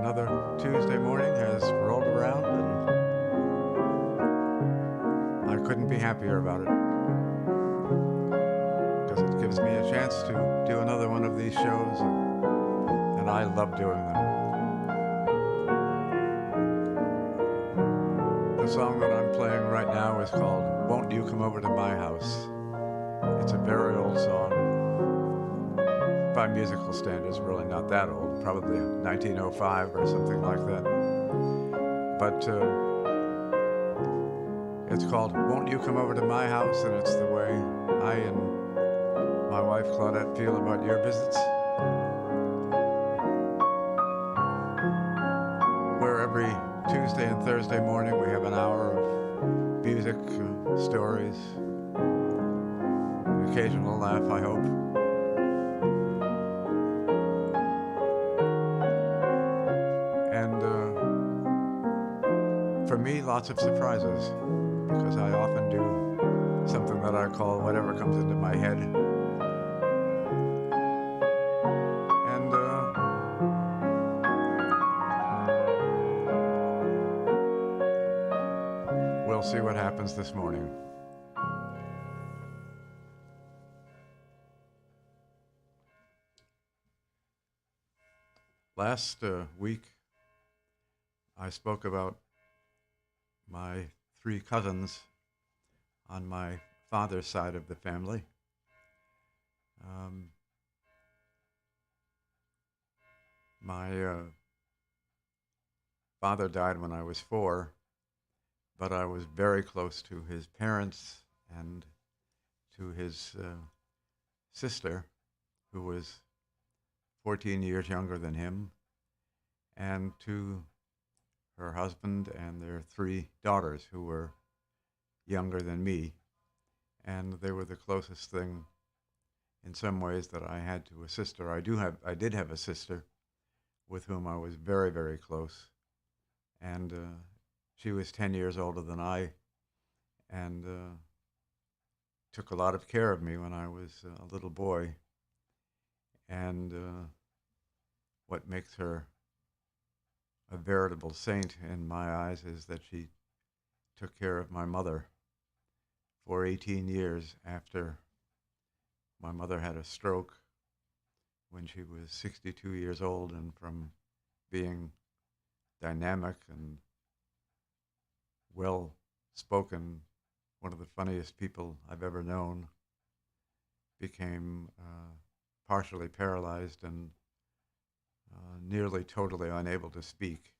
Another Tuesday morning has rolled around, and I couldn't be happier about it because it gives me a chance to do another one of these shows, and I love doing them. The song that I'm playing right now is called Won't You Come Over to My House. It's a very old song. By musical standards, really not that old, probably 1905 or something like that. But it's called Won't You Come Over to My House, and it's the way I and my wife Claudette feel about your visits. Where every Tuesday and Thursday morning we have an hour of music, stories, an occasional laugh, I hope. And for me, lots of surprises, because I often do something that I call whatever comes into my head. And we'll see what happens this morning. Last week, I spoke about my three cousins on my father's side of the family. My father died when I was 4, but I was very close to his parents and to his sister, who was 14 years younger than him, and to her husband and their 3 daughters, who were younger than me. And they were the closest thing in some ways that I had to a sister. I did have a sister with whom I was very, very close. And she was 10 years older than I, and took a lot of care of me when I was a little boy. And what makes her a veritable saint in my eyes is that she took care of my mother for 18 years after my mother had a stroke when she was 62 years old, and from being dynamic and well-spoken, one of the funniest people I've ever known, became partially paralyzed and nearly totally unable to speak.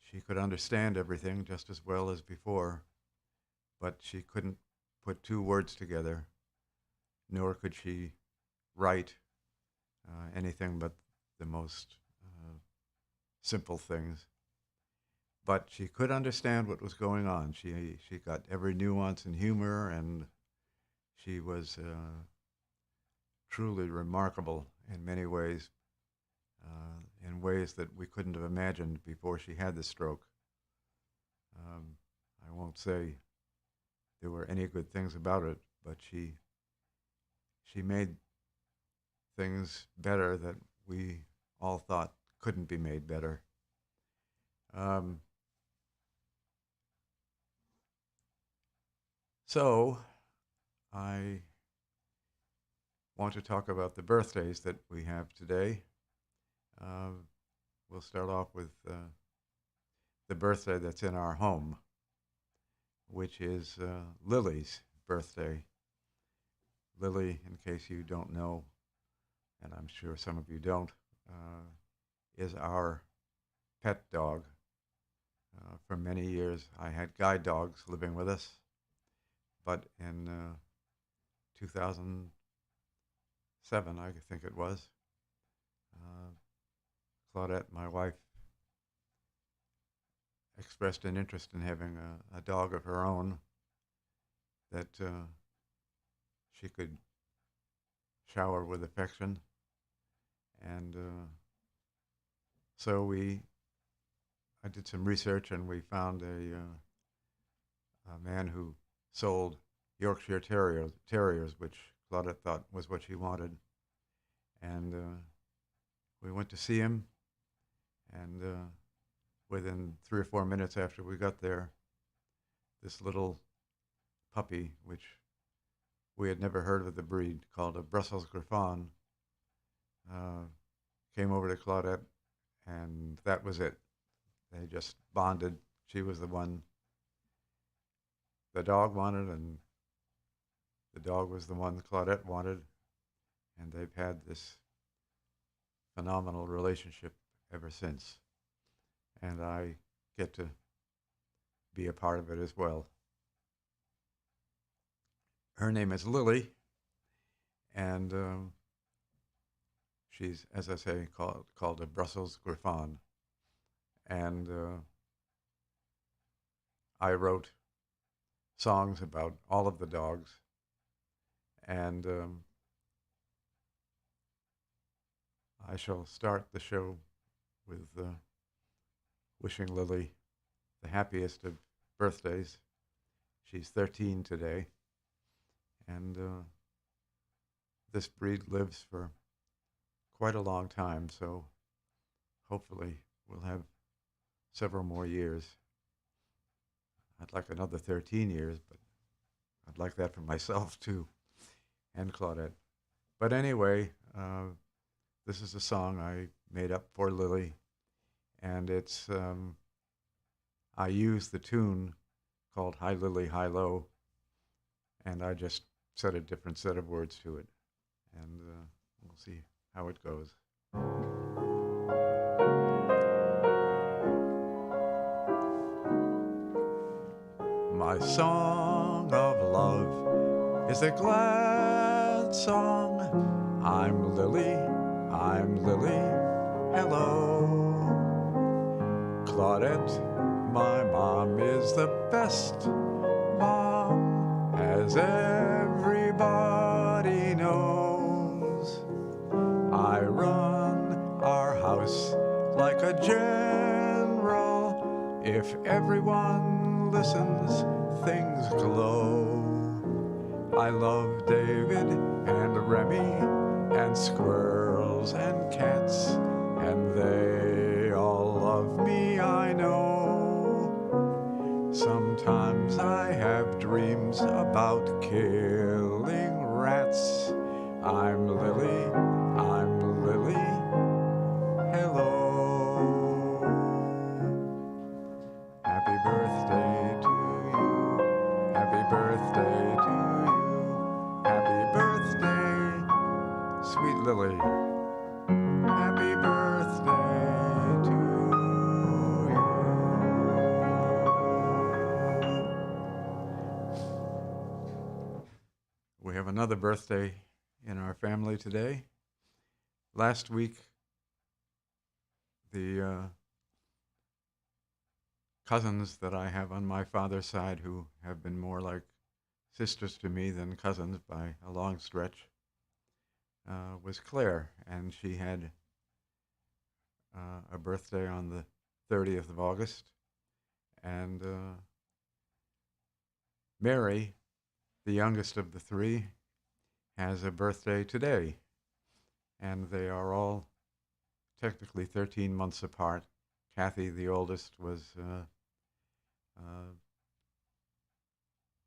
She could understand everything just as well as before, but she couldn't put 2 words together, nor could she write anything but the most simple things. But she could understand what was going on. She got every nuance and humor, and she was truly remarkable in many ways, in ways that we couldn't have imagined before she had the stroke. I won't say there were any good things about it, but she made things better that we all thought couldn't be made better. So I want to talk about the birthdays that we have today. We'll start off with the birthday that's in our home, which is Lily's birthday. Lily, in case you don't know, and I'm sure some of you don't, is our pet dog. For many years, I had guide dogs living with us, but in 2007, I think it was, Claudette, my wife, expressed an interest in having a dog of her own that she could shower with affection. And so I did some research, and we found a man who sold Yorkshire Terriers, which Claudette thought was what she wanted. And we went to see him, And within 3 or 4 minutes after we got there, this little puppy, which we had never heard of the breed, called a Brussels Griffon, came over to Claudette, and that was it. They just bonded. She was the one the dog wanted, and the dog was the one Claudette wanted, and they've had this phenomenal relationship ever since. And I get to be a part of it as well. Her name is Lily, and she's, as I say, called a Brussels Griffon. And I wrote songs about all of the dogs, and I shall start the show with wishing Lily the happiest of birthdays. She's 13 today, and this breed lives for quite a long time, so hopefully we'll have several more years. I'd like another 13 years, but I'd like that for myself too, and Claudette. But anyway, this is a song I made up for Lily, and it's, I use the tune called Hi Lily, Hi Low, and I just set a different set of words to it, and we'll see how it goes. My song of love is a glad song. I'm Lily, hello. Claudette, my mom, is the best mom, as everybody knows. I run our house like a general. If everyone listens, things glow. I love David and Remy and squirrels and cats, and they all love me, I know. Sometimes I have dreams about killing rats. I'm Lily, hello. Happy birthday to you, happy birthday to you, happy birthday, sweet Lily. Happy birthday to you. We have another birthday in our family today. Last week, the cousins that I have on my father's side, who have been more like sisters to me than cousins by a long stretch, was Claire, and she had a birthday on the 30th of August, and Mary, the youngest of the three, has a birthday today, and they are all technically 13 months apart. Kathy, the oldest, was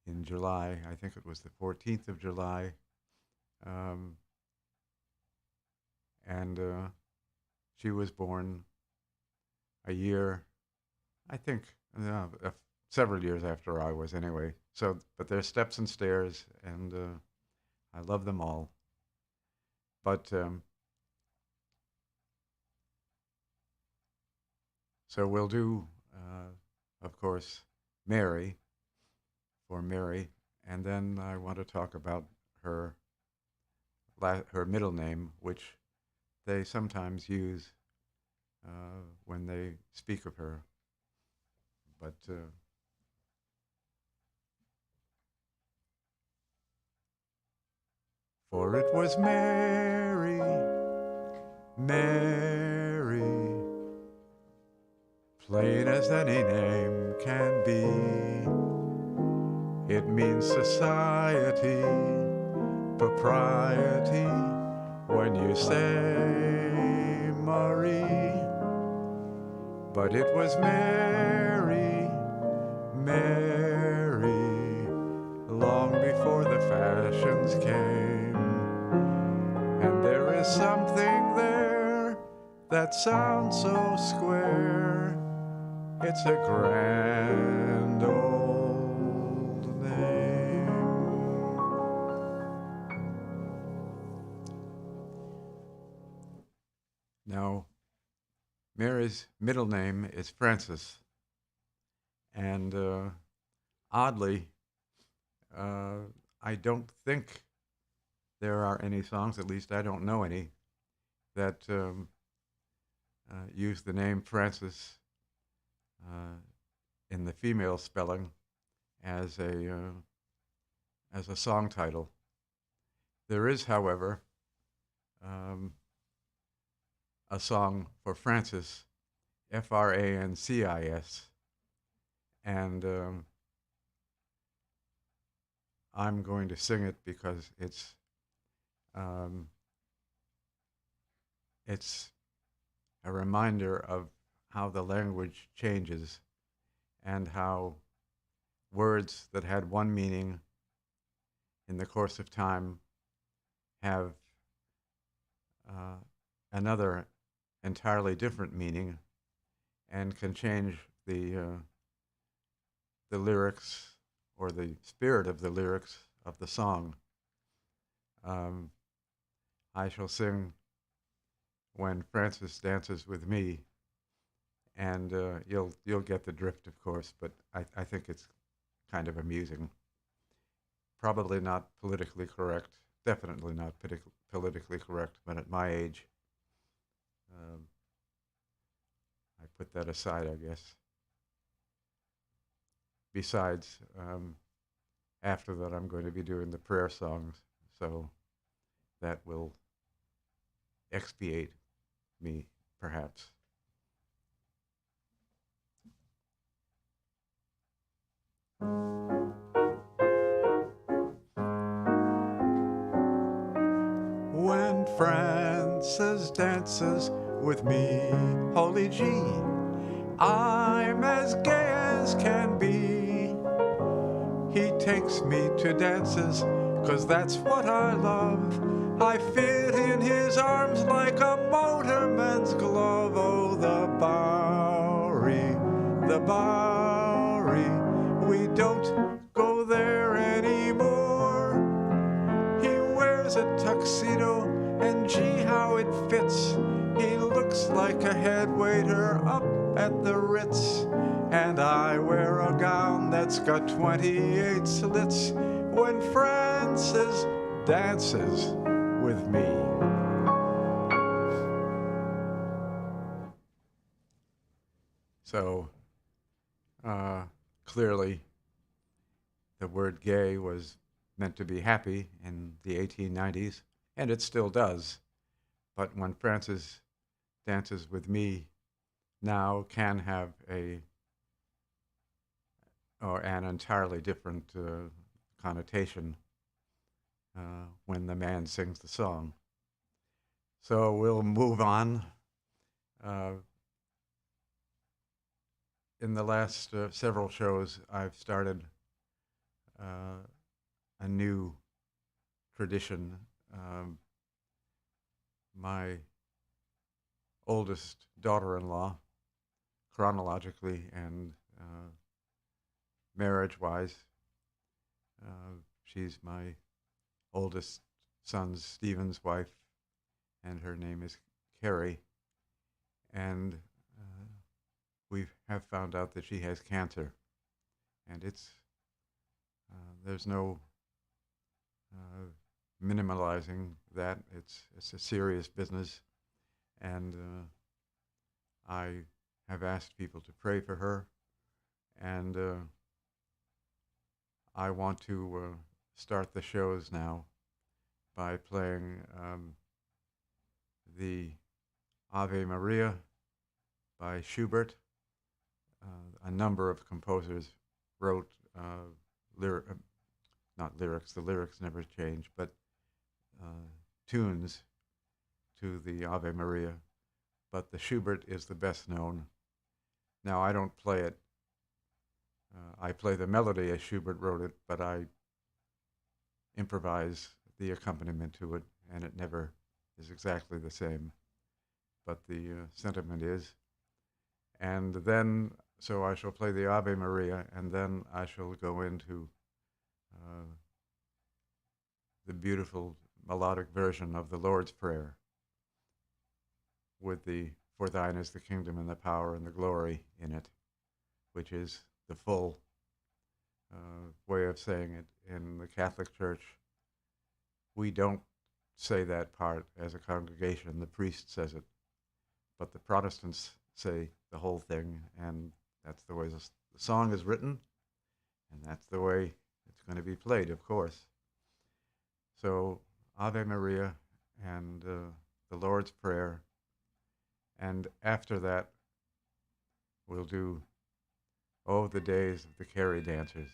in July. I think it was the 14th of July. And she was born a year, I think, several years after I was anyway. So, but there's steps and stairs, and I love them all. But so we'll do, of course, Mary, for Mary, and then I want to talk about her middle name, which they sometimes use when they speak of her. But for it was Mary, plain as any name can be. It means society, propriety, when you say Marie. But it was Mary, Mary, long before the fashions came. And there is something there that sounds so square. It's a grand old name. Now, Mary's middle name is Frances, and oddly, I don't think there are any songs, at least I don't know any, that use the name Frances in the female spelling as a song title. There is, however, a song for Francis, Francis, and I'm going to sing it because it's a reminder of how the language changes and how words that had one meaning in the course of time have another entirely different meaning and can change the lyrics or the spirit of the lyrics of the song. I shall sing When Frances Dances with Me, and you'll get the drift, of course, but I think it's kind of amusing. Probably not politically correct, definitely not politically correct, but at my age, I put that aside, I guess. Besides, after that, I'm going to be doing the prayer songs, so that will expiate me, perhaps. When Frances dances with me, holy G, I'm as gay as can be. He takes me to dances, 'cause that's what I love. I fit in his arms like a motorman's glove. Oh, the Bowery, the Bowery, we don't go there anymore. He wears a tuxedo, and gee, how it fits. He looks like a head waiter up at the Ritz. And I wear a gown that's got 28 slits when Frances dances with me. So, clearly, the word gay was meant to be happy in the 1890s, and it still does. But when Frances dances with me now can have an entirely different connotation when the man sings the song. So we'll move on. In the last several shows, I've started a new tradition. My oldest daughter-in-law, chronologically and marriage-wise, she's my oldest son Stephen's wife, and her name is Carrie. And we have found out that she has cancer, and there's no minimalizing that. It's a serious business, and I have asked people to pray for her, and I want to start the shows now by playing the Ave Maria by Schubert. A number of composers wrote not lyrics, the lyrics never change, but tunes to the Ave Maria. But the Schubert is the best known. Now, I don't play it. I play the melody as Schubert wrote it, but I improvise the accompaniment to it, and it never is exactly the same. But the sentiment is. And then, so I shall play the Ave Maria, and then I shall go into the beautiful melodic version of the Lord's Prayer with the "For thine is the kingdom and the power and the glory" in it, which is the full way of saying it. In the Catholic Church, we don't say that part as a congregation. The priest says it. But the Protestants say the whole thing, and that's the way the song is written, and that's the way it's going to be played, of course. So Ave Maria and the Lord's Prayer, and after that we'll do "Oh, the Days of the Carey Dancers."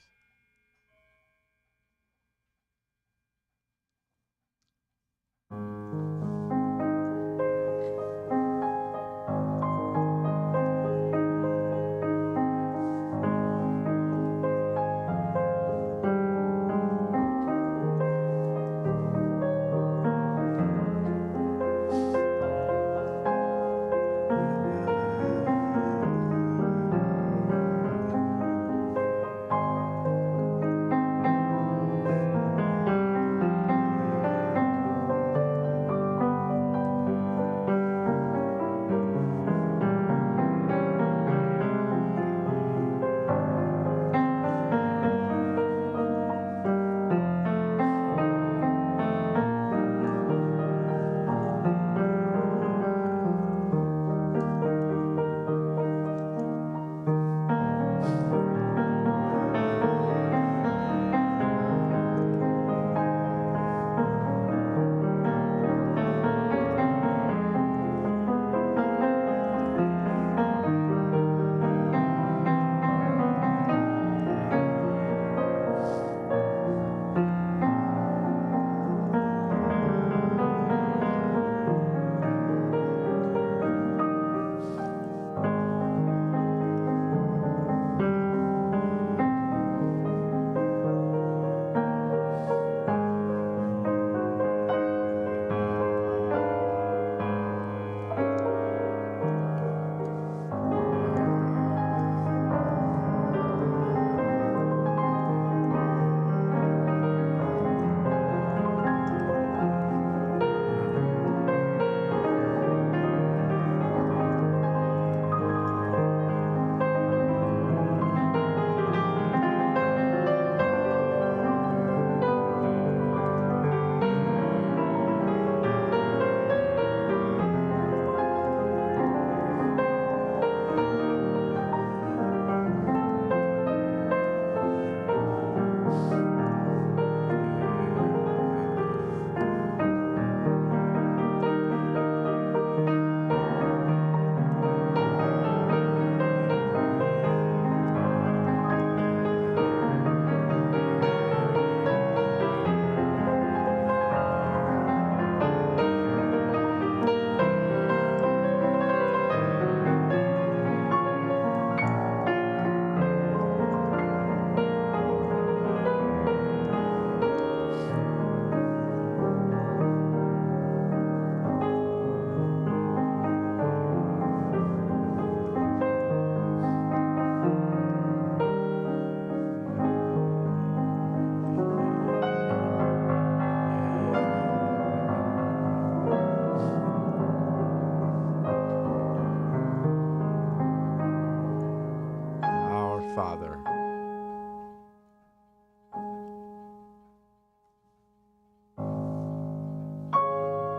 Father.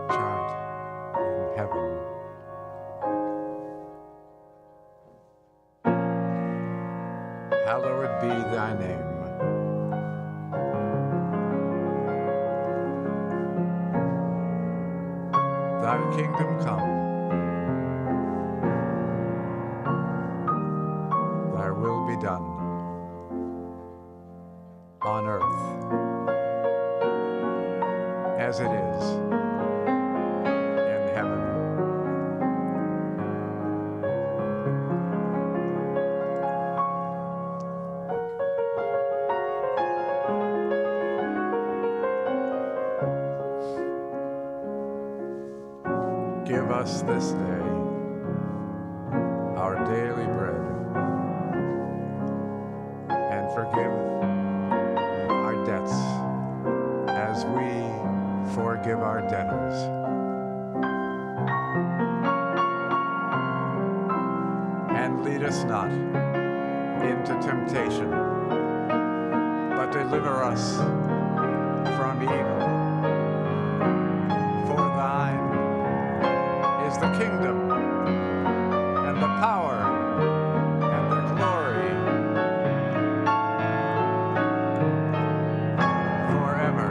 Chart in heaven. Hallowed be thy name. Thy kingdom come. Thy will be done on earth as it is in heaven. us this day our daily bread, and forgive our debts as we forgive our debtors. And lead us not into temptation, but deliver us from evil. For thine is the kingdom, and the power, and the glory, forever.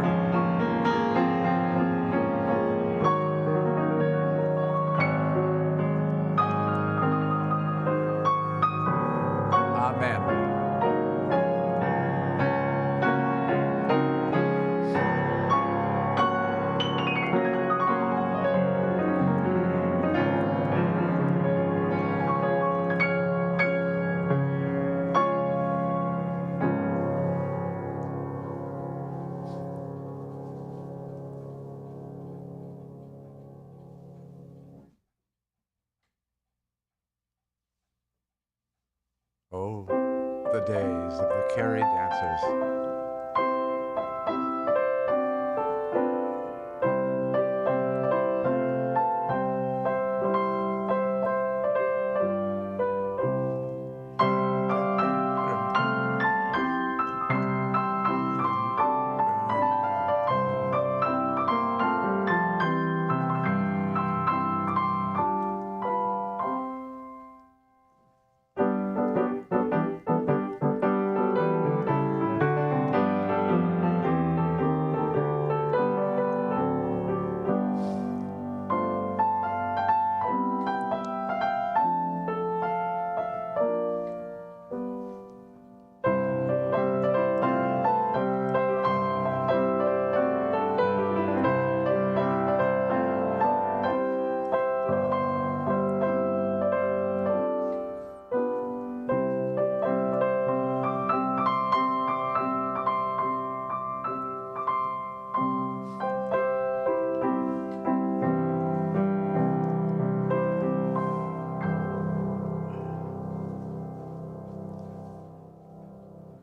Amen. Oh, the days of the Carey dancers.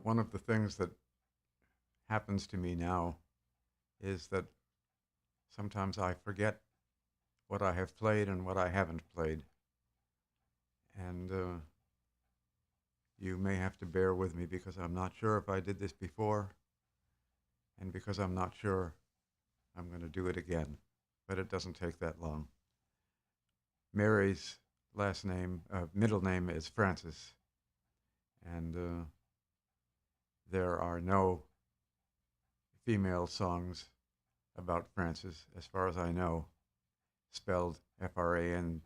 One of the things that happens to me now is that sometimes I forget what I have played and what I haven't played. And you may have to bear with me because I'm not sure if I did this before, and because I'm not sure I'm going to do it again. But it doesn't take that long. Mary's middle name is Frances, and there are no female songs about Frances, as far as I know, spelled Frances.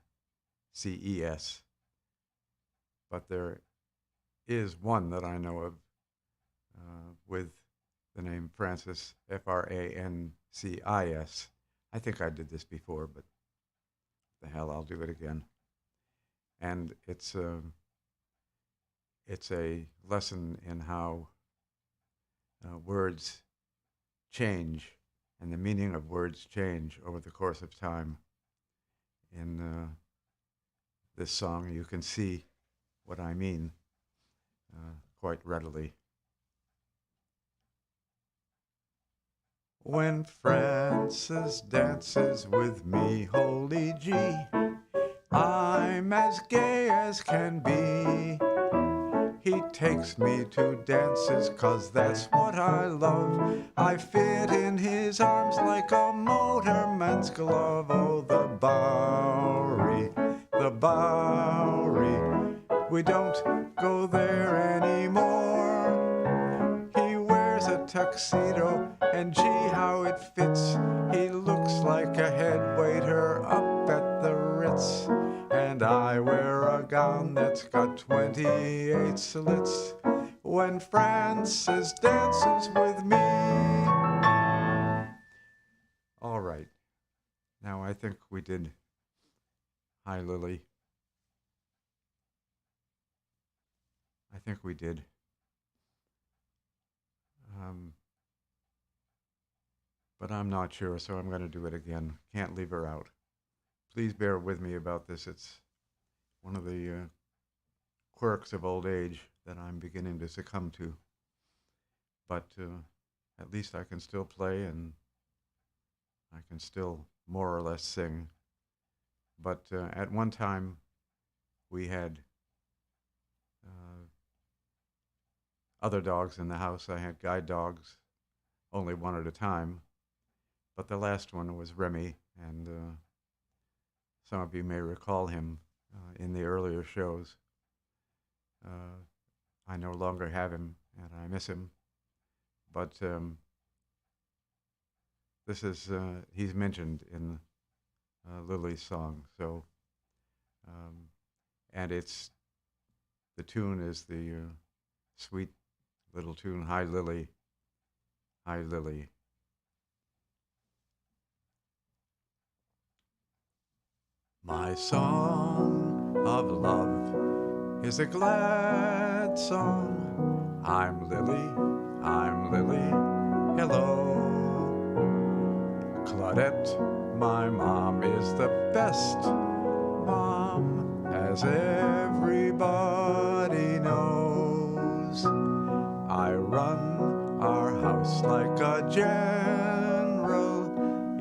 But there is one that I know of with the name Frances, Francis. I think I did this before, but the hell, I'll do it again. And it's a lesson in how words change and the meaning of words change over the course of time. In this song, you can see what I mean quite readily. When Frances dances with me, holy gee, I'm as gay as can be. He takes me to dances 'cause that's what I love. I fit in his arms like a motorman's glove. Oh, the Bowery, the Bowery. We don't go there anymore. He wears a tuxedo, and gee, how it fits. He looks like a head waiter up at the Ritz. And I wear a gown that's got 28 slits when Frances dances with me. All right. Now I think we did Hi Lily. I think we did. But I'm not sure, so I'm going to do it again. Can't leave her out. please bear with me about this. It's one of the quirks of old age that I'm beginning to succumb to. But at least I can still play and I can still more or less sing. But at one time, we had uh, other dogs in the house. I had guide dogs, only one at a time. But the last one was Remy, and some of you may recall him in the earlier shows. Uh, I no longer have him, and I miss him. But this is he's mentioned in Lily's song. So, um, and it's the tune is the sweet little tune, "Hi Lily, Hi Lily." My song of love is a glad song. I'm Lily, I'm Lily, hello. Claudette, my mom, is the best mom, as everybody knows. I run our house like a general.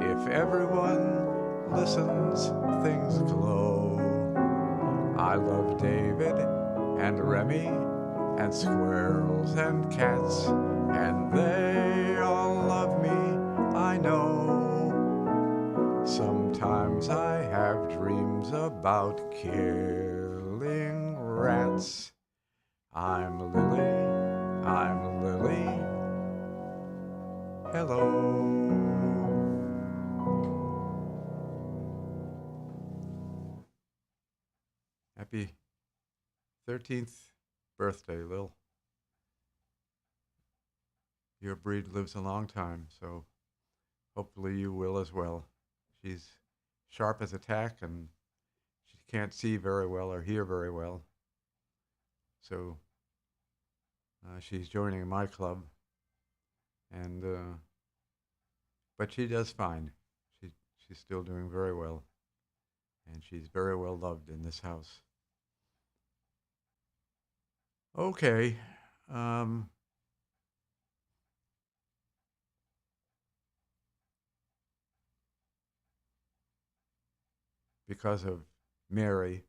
If everyone listens, things glow. I love David and Remy and squirrels and cats, and they all love me, I know. Sometimes I have dreams about killing rats. I'm Lily, I'm Lily, hello. Happy 13th birthday, Lil. Your breed lives a long time, so hopefully you will as well. She's sharp as a tack, and she can't see very well or hear very well. So she's joining my club, and but she does fine. She she's still doing very well, and she's very well loved in this house. Okay, um, because of Mary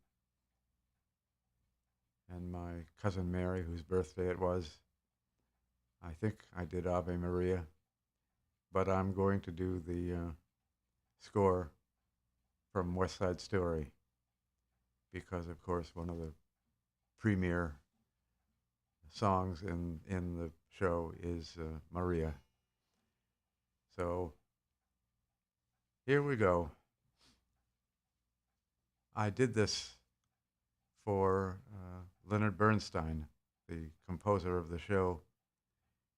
and my cousin Mary, whose birthday it was, I think I did Ave Maria, but I'm going to do the score from West Side Story because, of course, one of the premier songs in the show is Maria. So here we go. I did this for Leonard Bernstein, the composer of the show,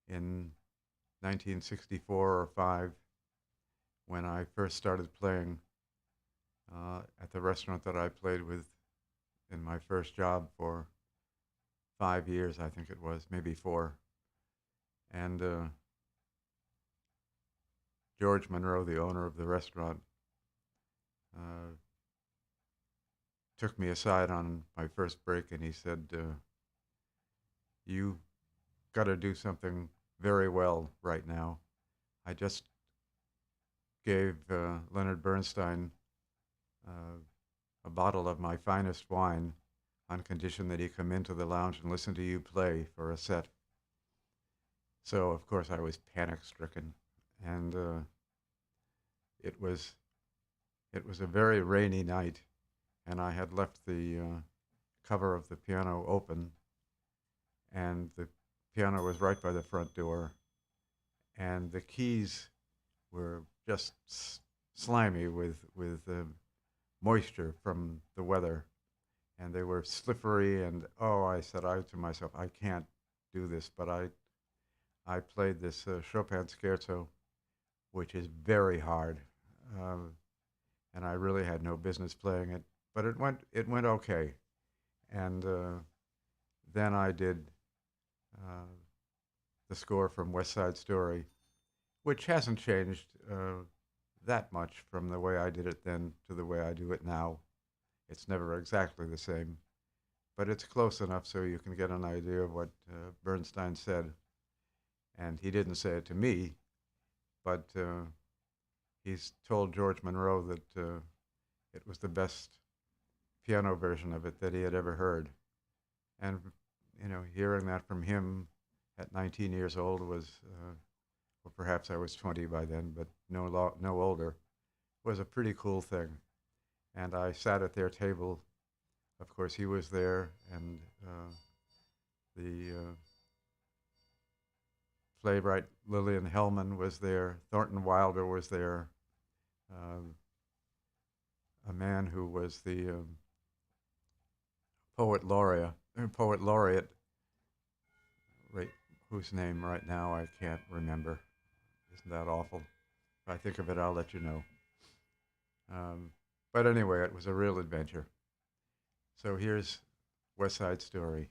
in 1964 or 5 when I first started playing at the restaurant that I played with in my first job for 5 years, I think it was, maybe 4. And George Monroe, the owner of the restaurant, uh, took me aside on my first break and he said, "You got to do something very well right now. I just gave Leonard Bernstein uh, a bottle of my finest wine on condition that he come into the lounge and listen to you play for a set." So, of course, I was panic stricken. And it was it was a very rainy night, and I had left the cover of the piano open, and the piano was right by the front door, and the keys were just slimy with moisture from the weather, and they were slippery. And I said I to myself, I can't do this. But I played this Chopin scherzo, which is very hard, uh, and I really had no business playing it. But it went okay, and then I did uh, the score from West Side Story, which hasn't changed that much from the way I did it then to the way I do it now. It's never exactly the same, but it's close enough so you can get an idea of what Bernstein said. And he didn't say it to me, but he's told George Monroe that it was the best piano version of it that he had ever heard. And, hearing that from him at 19 years old was, well, perhaps I was 20 by then, but no older, was a pretty cool thing. And I sat at their table. Of course, he was there, and the playwright Lillian Hellman was there. Thornton Wilder was there. A man who was the poet laureate, right, whose name right now I can't remember. Isn't that awful? If I think of it, I'll let you know. But anyway, it was a real adventure. So here's West Side Story.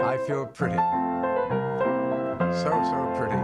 I feel pretty. So pretty.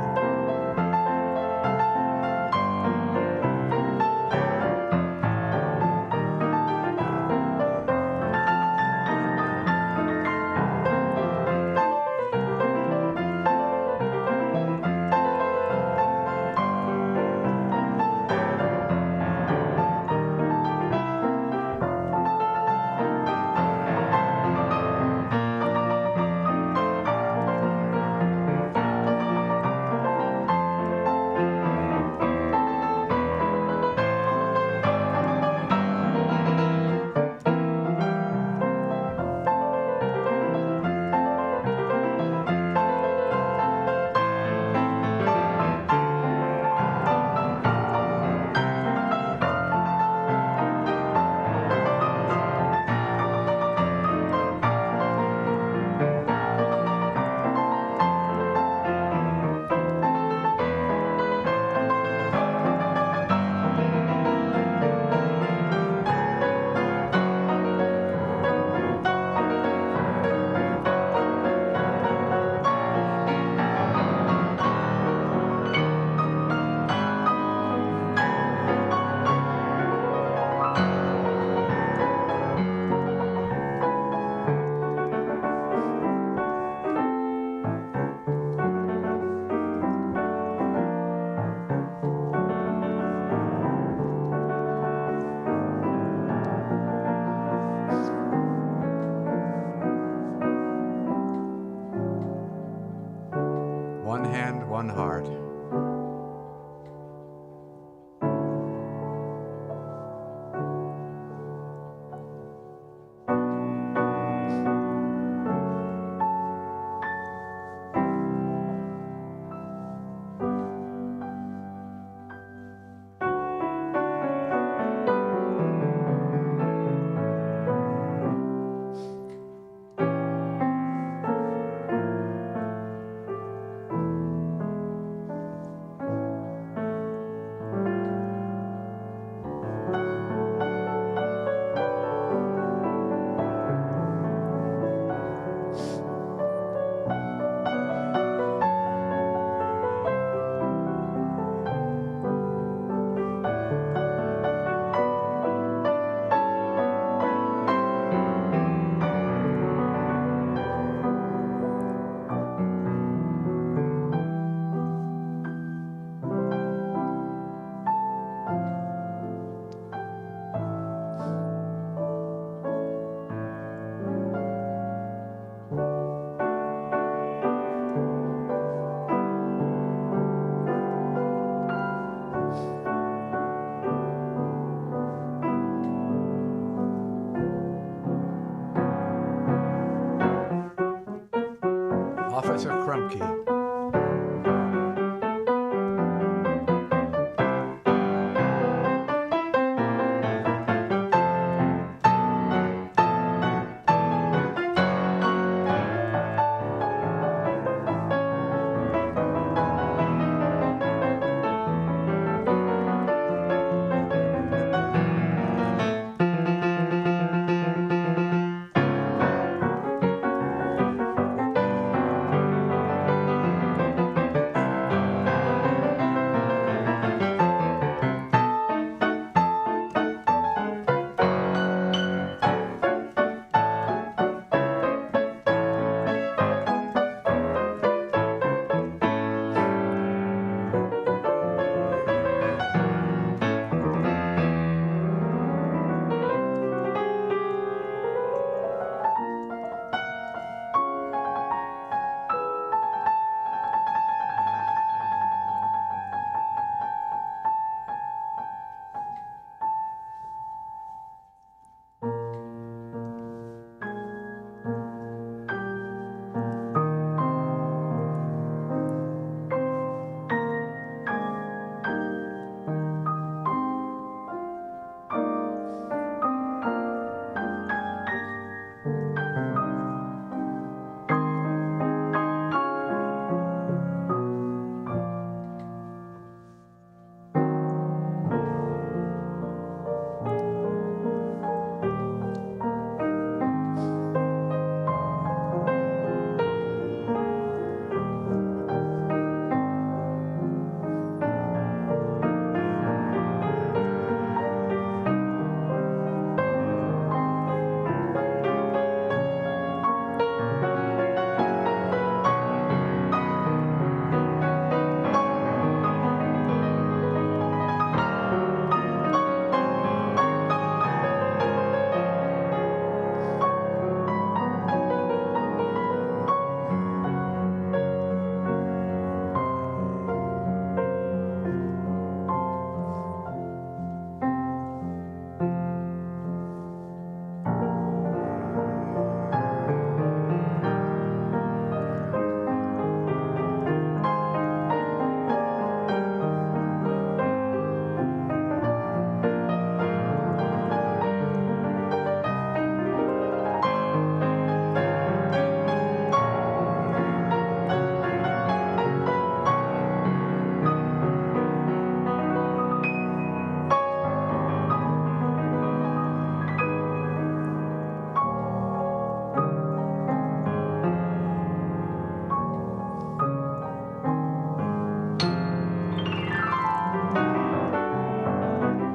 Officer Krumke.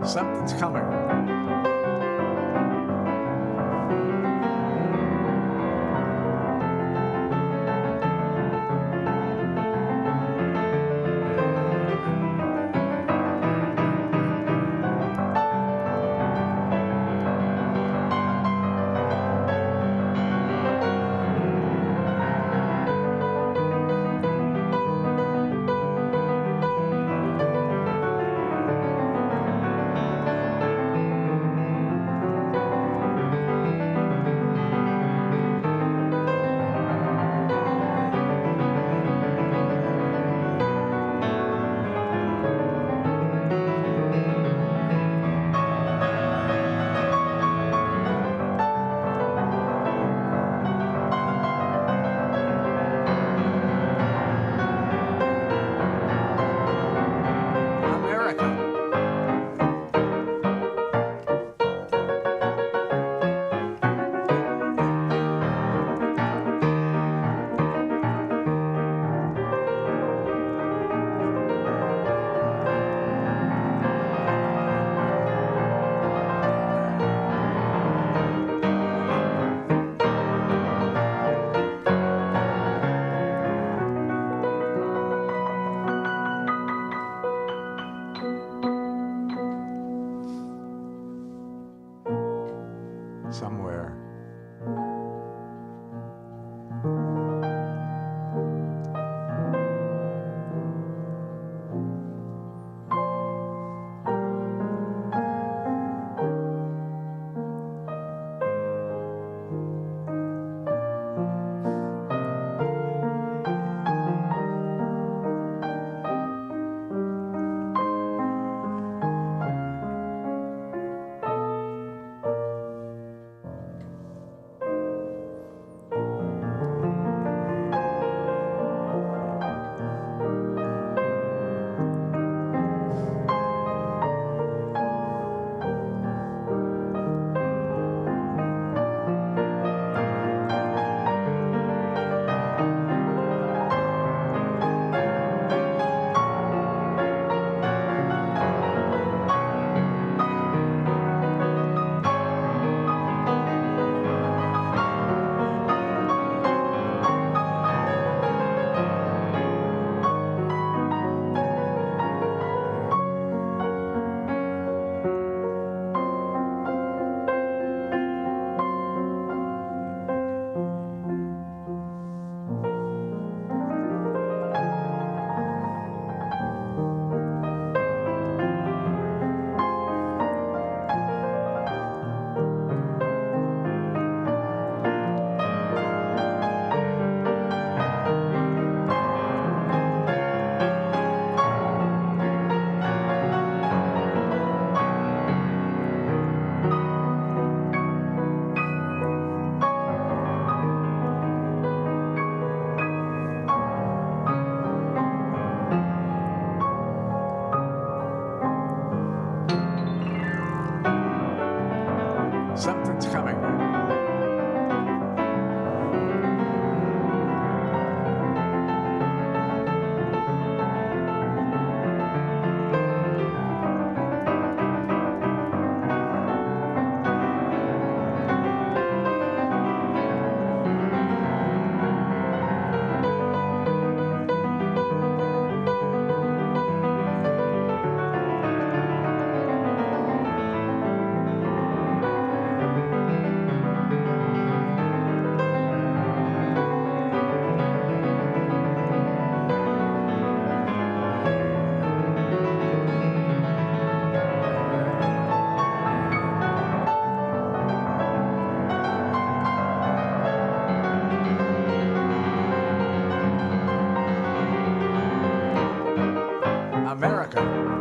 Something's coming. Somewhere. Something's coming. America.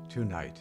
Tonight.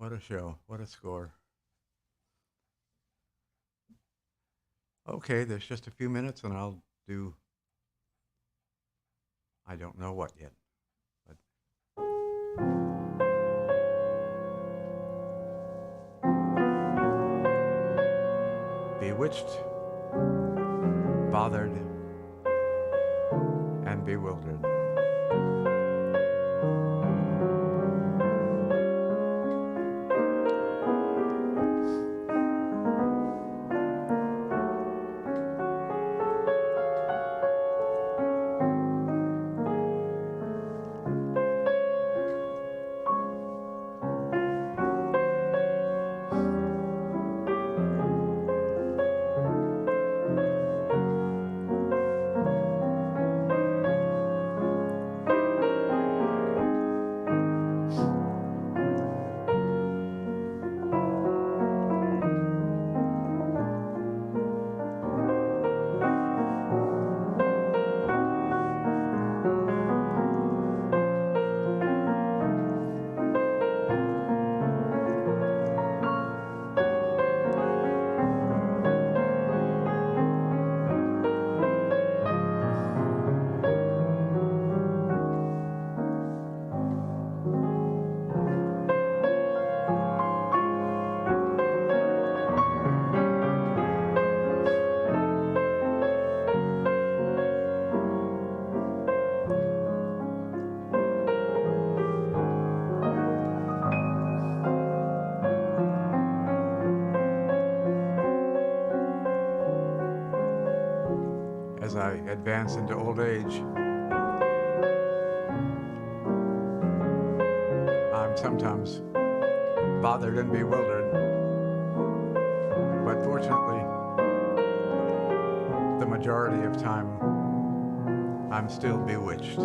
What a show. What a score. Okay, there's just a few minutes and I'll do, I don't know what yet. But bewitched, bothered, and bewildered. as I advance into old age, I'm sometimes bothered and bewildered, but fortunately, the majority of time, I'm still bewitched.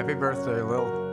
Happy birthday, Lil.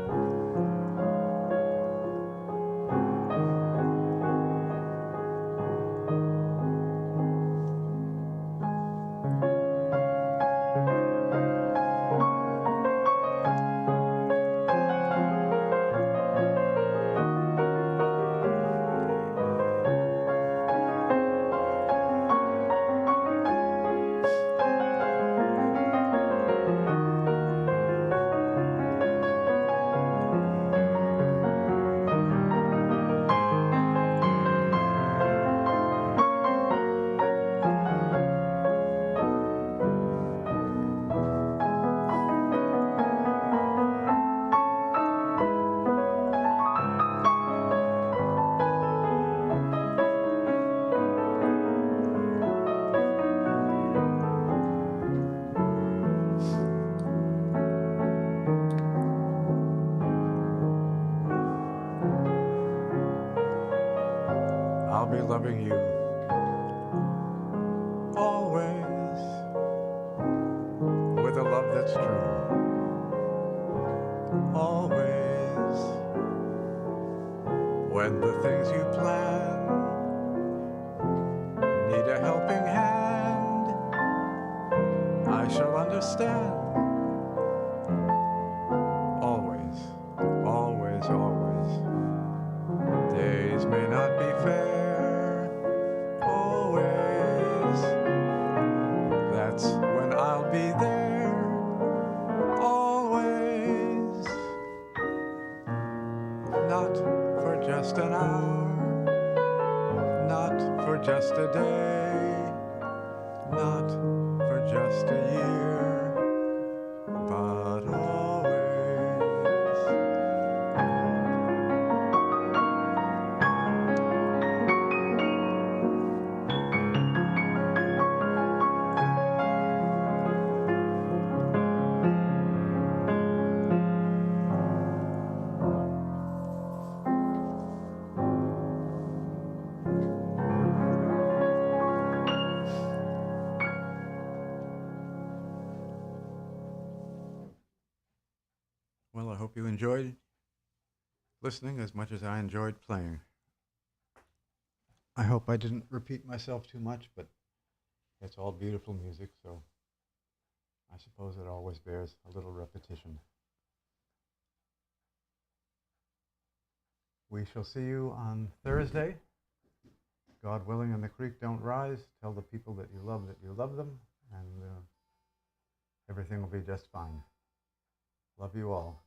I'll be loving you always with a love that's true. Always when the things you plan need a helping hand, I shall understand. Always, always, always. Days may not be fair, always. That's when I'll be there, always. Not for just an hour, not for just a day, not for just a year, but always. Well, I hope you enjoyed listening as much as I enjoyed playing. I hope I didn't repeat myself too much, but it's all beautiful music, so I suppose it always bears a little repetition. We shall see you on Thursday. God willing, and the creek don't rise. Tell the people that you love them, and everything will be just fine. Love you all.